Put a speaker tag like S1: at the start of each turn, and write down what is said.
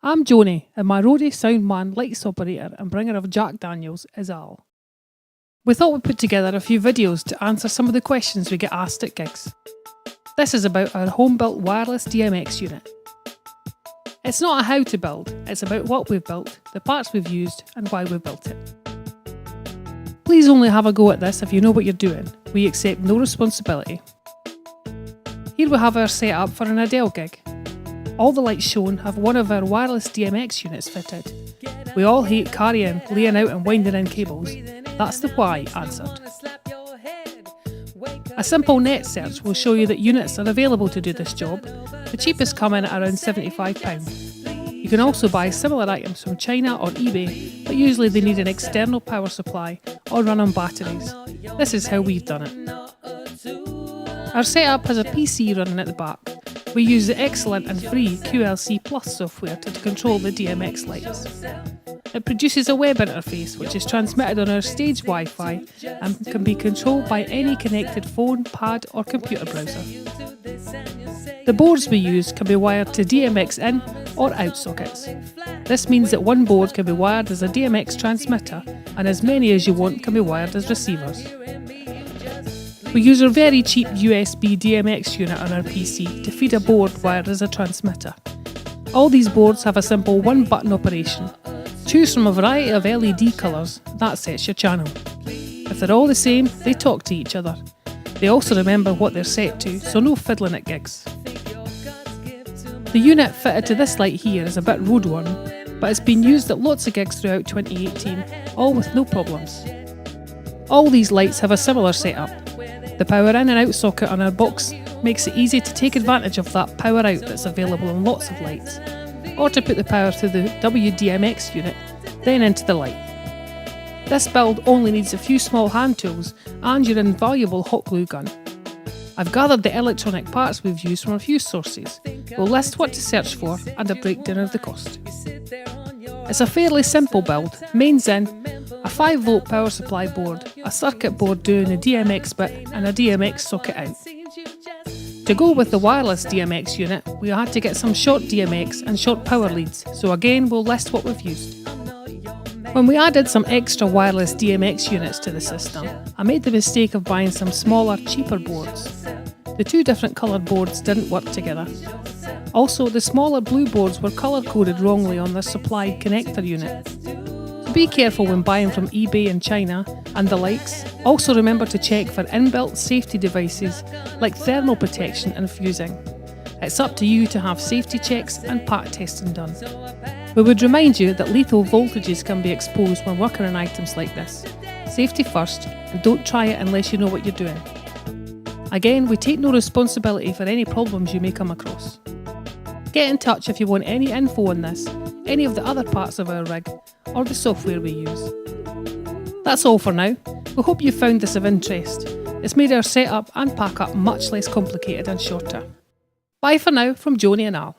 S1: I'm Joanie, and my roadie, sound man, lights operator and bringer of Jack Daniels is Al. We thought we'd put together a few videos to answer some of the questions we get asked at gigs. This is about our home-built wireless DMX unit. It's not a how to build, it's about what we've built, the parts we've used and why we've built it. Please only have a go at this if you know what you're doing. We accept no responsibility. Here we have our setup for an Adele gig. All the lights shown have one of our wireless DMX units fitted. We all hate carrying, laying out and winding in cables. That's the why answered. A simple net search will show you that units are available to do this job. The cheapest come in at around £75. You can also buy similar items from China or eBay, but usually they need an external power supply or run on batteries. This is how we've done it. Our setup has a PC running at the back. We use the excellent and free QLC Plus software to control the DMX lights. It produces a web interface which is transmitted on our stage Wi-Fi and can be controlled by any connected phone, pad or computer browser. The boards we use can be wired to DMX in or out sockets. This means that one board can be wired as a DMX transmitter and as many as you want can be wired as receivers. We use our very cheap USB DMX unit on our PC to feed a board wired as a transmitter. All these boards have a simple one-button operation. Choose from a variety of LED colours, that sets your channel. If they're all the same, they talk to each other. They also remember what they're set to, so no fiddling at gigs. The unit fitted to this light here is a bit road-worn, but it's been used at lots of gigs throughout 2018, all with no problems. All these lights have a similar setup. The power in and out socket on our box makes it easy to take advantage of that power out that's available on lots of lights, or to put the power through the WDMX unit, then into the light. This build only needs a few small hand tools and your invaluable hot glue gun. I've gathered the electronic parts we've used from a few sources. We'll list what to search for and a breakdown of the cost. It's a fairly simple build, mains in, a 5V power supply board, a circuit board doing a DMX bit and a DMX socket out. To go with the wireless DMX unit, we had to get some short DMX and short power leads, so again we'll list what we've used. When we added some extra wireless DMX units to the system, I made the mistake of buying some smaller, cheaper boards. The two different coloured boards didn't work together. Also, the smaller blue boards were colour-coded wrongly on their supplied connector unit. So be careful when buying from eBay and China and the likes. Also remember to check for inbuilt safety devices like thermal protection and fusing. It's up to you to have safety checks and part testing done. We would remind you that lethal voltages can be exposed when working on items like this. Safety first, and don't try it unless you know what you're doing. Again, we take no responsibility for any problems you may come across. Get in touch if you want any info on this, any of the other parts of our rig, or the software we use. That's all for now. We hope you found this of interest. It's made our setup and pack up much less complicated and shorter. Bye for now from Joanie and Al.